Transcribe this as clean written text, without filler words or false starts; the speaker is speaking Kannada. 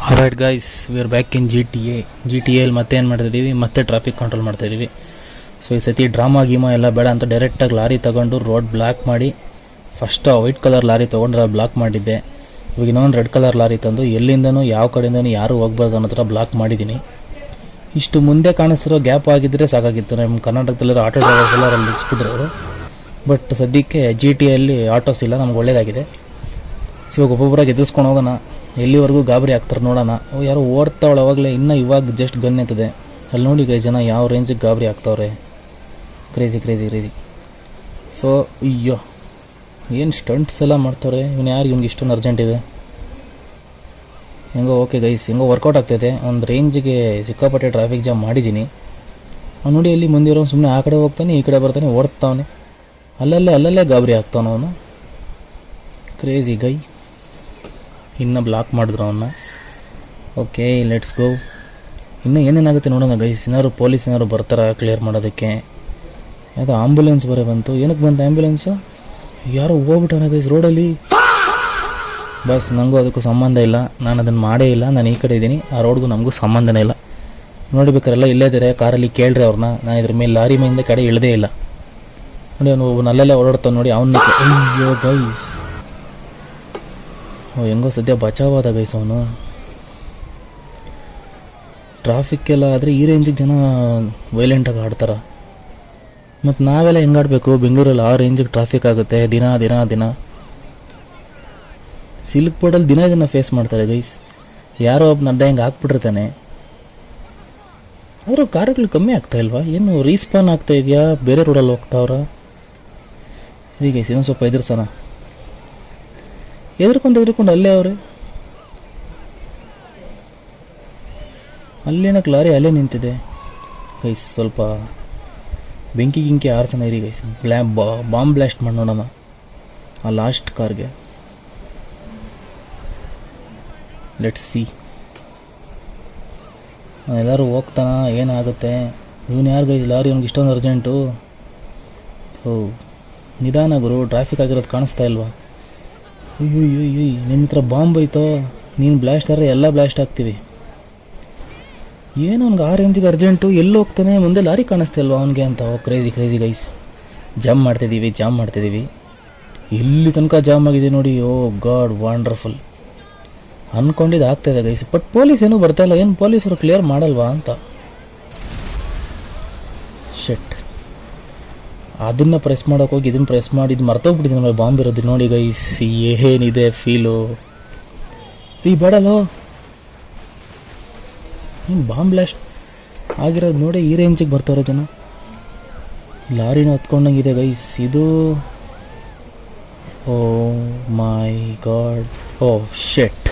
All right guys, we are back in G T ಎಲ್ಲಿ ಮತ್ತೆ ಏನು ಮಾಡ್ತಾಯಿದ್ದೀವಿ, ಮತ್ತೆ ಟ್ರಾಫಿಕ್ ಕಂಟ್ರೋಲ್ ಮಾಡ್ತಾಯಿದ್ದೀವಿ. ಸೊ ಈ ಸತಿ ಡ್ರಾಮಾ ಗೀಮಾ ಎಲ್ಲ ಬೇಡ ಅಂತ ಡೈರೆಕ್ಟಾಗಿ ಲಾರಿ ತೊಗೊಂಡು ರೋಡ್ ಬ್ಲಾಕ್ ಮಾಡಿ, ಫಸ್ಟ್ ವೈಟ್ ಕಲರ್ ಲಾರಿ ತೊಗೊಂಡ್ರೆ ಬ್ಲಾಕ್ ಮಾಡಿದ್ದೆ. ಇವಾಗ ಇನ್ನೊಂದು ರೆಡ್ ಕಲರ್ ಲಾರಿ ತಂದು ಎಲ್ಲಿಂದನೂ ಯಾವ ಕಡೆಯಿಂದನೂ ಯಾರೂ ಹೋಗ್ಬಾರ್ದು ಅನ್ನೋ ಥರ ಬ್ಲಾಕ್ ಮಾಡಿದ್ದೀನಿ. ಇಷ್ಟು ಮುಂದೆ ಕಾಣಿಸ್ತಿರೋ ಗ್ಯಾಪ್ ಆಗಿದ್ದರೆ ಸಾಕಾಗಿತ್ತು. ನಮ್ಮ ಕರ್ನಾಟಕದಲ್ಲಿರೋ ಆಟೋ ಡ್ರೈವರ್ಸ್ ಎಲ್ಲ ಅಲ್ಲಿ ನಿಲ್ಲಿಸ್ಬಿಟ್ರು ಅವರು. ಬಟ್ ಸದ್ಯಕ್ಕೆ ಜಿ ಟಿ ಎಲ್ಲಿ ಆಟೋಸ್ ಇಲ್ಲ, ನಮ್ಗೆ ಒಳ್ಳೇದಾಗಿದೆ. ಇವಾಗ ಒಬ್ಬೊಬ್ಬರಾಗಿ ಎದುರಿಸ್ಕೊಂಡು ಹೋಗೋಣ, ಎಲ್ಲಿವರೆಗೂ ಗಾಬರಿ ಆಗ್ತಾರೆ ನೋಡೋಣ. ಯಾರೋ ಓಡ್ತಾವಳೆ ಅವಾಗಲೇ, ಇನ್ನೂ ಇವಾಗ ಜಸ್ಟ್ ಗನ್ ಎತ್ತದೆ. ಅಲ್ಲಿ ನೋಡಿ ಜನ ಯಾವ ರೇಂಜಿಗೆ ಗಾಬರಿ ಆಗ್ತಾವ್ರೆ. Crazy crazy crazy. ಸೊ ಅಯ್ಯೋ ಏನು ಸ್ಟಂಟ್ಸ್ ಎಲ್ಲ ಮಾಡ್ತಾರೆ. ಇವ್ನಿಗೆ ಇಷ್ಟೊಂದು ಅರ್ಜೆಂಟ್ ಇದೆ. ಹೆಂಗೋ ಓಕೆ ಗೈಸ್, ಹೆಂಗೋ ವರ್ಕೌಟ್ ಆಗ್ತೈತೆ. ಒಂದು ರೇಂಜಿಗೆ ಸಿಕ್ಕಾಪಟ್ಟೆ ಟ್ರಾಫಿಕ್ ಜಾಮ್ ಮಾಡಿದ್ದೀನಿ. ಅವ್ನು ನೋಡಿ ಎಲ್ಲಿ ಮುಂದಿರೋ ಸುಮ್ಮನೆ ಆ ಕಡೆ ಹೋಗ್ತಾನೆ, ಈ ಕಡೆ ಬರ್ತಾನೆ, ಓಡ್ತಾವನೆ. ಅಲ್ಲಲ್ಲೇ ಗಾಬರಿ ಆಗ್ತಾವನು ಅವನು. ಕ್ರೇಜಿ ಗೈ. ಇನ್ನು ಬ್ಲಾಕ್ ಮಾಡಿದ್ರು ಅವನ್ನ. Okay let's go. ಇನ್ನೂ ಏನೇನಾಗುತ್ತೆ ನೋಡೋಣ ಗೈಸ್. ಏನಾದ್ರು ಪೊಲೀಸ್ ಏನಾದ್ರು ಬರ್ತಾರ ಕ್ಲಿಯರ್ ಮಾಡೋದಕ್ಕೆ. ಯಾವುದೋ ಆಂಬುಲೆನ್ಸ್ ಬರೋ ಬಂತು. ಏನಕ್ಕೆ ಬಂತು ಆ್ಯಂಬುಲೆನ್ಸು? ಯಾರೋ ಹೋಗ್ಬಿಟ್ಟಾನೆ ಗೈಸ್ ರೋಡಲ್ಲಿ. ಬಸ್ ನನಗೂ ಅದಕ್ಕೂ ಸಂಬಂಧ ಇಲ್ಲ, ನಾನು ಅದನ್ನು ಮಾಡೇ ಇಲ್ಲ. ನಾನು ಈ ಕಡೆ ಇದ್ದೀನಿ, ಆ ರೋಡ್ಗೂ ನಮಗೂ ಸಂಬಂಧನೇ ಇಲ್ಲ. ನೋಡಿಬೇಕಾರೆಲ್ಲ ಇಲ್ಲೇ ಇದ್ದಾರೆ ಕಾರಲ್ಲಿ, ಕೇಳ್ರಿ ಅವ್ರನ್ನ. ನಾನು ಇದ್ರ ಮೇಲೆ ಲಾರಿ ಮೇಲಿಂದ ಕಡೆ ಇಳದೇ ಇಲ್ಲ. ನೋಡಿ ಅವನು ನಲ್ಲಲ್ಲೇ ಓಡಾಡ್ತಾನೆ ನೋಡಿ ಅವನ್ನ. ಅಯ್ಯೋ ಗೈಸ್, ಹೆಂಗೋ ಸದ್ಯ ಬಚಾವಾದ ಗೈಸ್ ಅವನು. ಟ್ರಾಫಿಕ್ಕೆಲ್ಲ ಆದರೆ ಈ ರೇಂಜಿಗೆ ಜನ ವೈಲೆಂಟಾಗಿ ಆಡ್ತಾರೆ. ಮತ್ತು ನಾವೆಲ್ಲ ಹೆಂಗಾಡಬೇಕು? ಬೆಂಗಳೂರಲ್ಲಿ ಆ ರೇಂಜಿಗೆ ಟ್ರಾಫಿಕ್ ಆಗುತ್ತೆ ದಿನ ದಿನ ದಿನ. ಸಿಲ್ಕ್ ಬೋರ್ಡಲ್ಲಿ ದಿನ ಫೇಸ್ ಮಾಡ್ತಾರೆ ಗೈಸ್. ಯಾರೋ ಒಬ್ಬ ಅಡ್ಡ ಹೆಂಗೆ ಹಾಕ್ಬಿಟ್ಟಿರ್ತಾನೆ. ಆದರೂ ಕಾರುಗಳು ಕಮ್ಮಿ ಆಗ್ತಾಯಿಲ್ವಾ? ಏನು ರೀಸ್ಪಾನ್ ಆಗ್ತಾ ಇದೆಯಾ? ಬೇರೆ ರೋಡಲ್ಲಿ ಹೋಗ್ತಾವ್ರ? ಈಗ ಇನ್ನೊಂದು ಸ್ವಲ್ಪ ಎದುರ್ಸೋಣ. ಎದುರ್ಕೊಂಡು ಅಲ್ಲೇ ಅವ್ರೆ. ಅಲ್ಲೇನಕ್ಕೆ ಲಾರಿ ಅಲ್ಲೇ ನಿಂತಿದೆ ಗೈಸ್. ಸ್ವಲ್ಪ ಬೆಂಕಿ ಗಿಂಕಿ ಆರ್ಸೋಣ ಇರಿ ಗೈಸ್. ಬಾಂಬ್ ಬ್ಲಾಸ್ಟ್ ಮಾಡಿ ನೋಡೋಣ ಆ ಲಾಸ್ಟ್ ಕಾರ್ಗೆ. Let's see. ಎಲ್ಲರೂ ಹೋಗ್ತಾನ, ಏನಾಗುತ್ತೆ? ಇವನು ಯಾರು ಗೈಸ್ ಲಾರಿ? ಅವ್ನಿಗೆ ಇಷ್ಟೊಂದು ಅರ್ಜೆಂಟು? ನಿಧಾನ ಗುರು, ಟ್ರಾಫಿಕ್ ಆಗಿರೋದು ಕಾಣಿಸ್ತಾ ಇಲ್ವಾ? ಅಯ್ಯೋ ನಿನ್ನ ಹತ್ರ ಬಾಂಬ್ ಐತೋ? ನೀನು ಬ್ಲಾಸ್ಟ್ ಆದರೆ ಎಲ್ಲ ಬ್ಲಾಸ್ಟ್ ಆಗ್ತೀವಿ. ಏನು ಅವ್ನಿಗೆ ಆ ರೇಂಜಿಗೆ ಅರ್ಜೆಂಟು? ಎಲ್ಲಿ ಹೋಗ್ತಾನೆ? ಮುಂದೆ ಲಾರಿ ಕಾಣಿಸ್ತಾ ಇಲ್ವಾ ಅವನಿಗೆ ಅಂತ? Crazy crazy guys. ಜಾಮ್ ಮಾಡ್ತಿದ್ದೀವಿ. ಇಲ್ಲಿ ತನಕ ಜಾಮ್ ಆಗಿದೆ ನೋಡಿ. ಓ ಗಾಡ್, ವಂಡರ್ಫುಲ್. ಅಂದ್ಕೊಂಡಿದ್ದು ಆಗ್ತಾಯಿದೆ ಗೈಸ್. ಬಟ್ ಪೊಲೀಸ್ ಏನೂ ಬರ್ತಾಯಿಲ್ಲ. ಏನು ಪೊಲೀಸರು ಕ್ಲಿಯರ್ ಮಾಡಲ್ವಾ ಅಂತ? ಶೆಟ್. ಅದನ್ನು ಪ್ರೆಸ್ ಮಾಡೋಕೆ ಹೋಗಿ ಇದನ್ನು ಪ್ರೆಸ್ ಮಾಡಿ ಇದು ಮರ್ತೋಗ್ಬಿಟ್ಟಿದ್ದೀನಿ ಮೇಲೆ ಬಾಂಬ್ ಇರೋದು ನೋಡಿ ಗೈಸ್. ಏನಿದೆ ಫೀಲು? ಈ ಬೇಡಲ್ಲೋ, ಏನು ಬಾಂಬ್ ಬ್ಲಾಸ್ಟ್ ಆಗಿರೋದು ನೋಡಿ. ಈ ರೇಂಜಿಗೆ ಬರ್ತಾವ್ರೆ ಜನ. ಲಾರಿನ ಹತ್ಕೊಂಡಂಗಿದೆ ಗೈಸ್ ಇದು. ಓ ಮೈ ಗಾಡ್. ಓ ಶೆಟ್.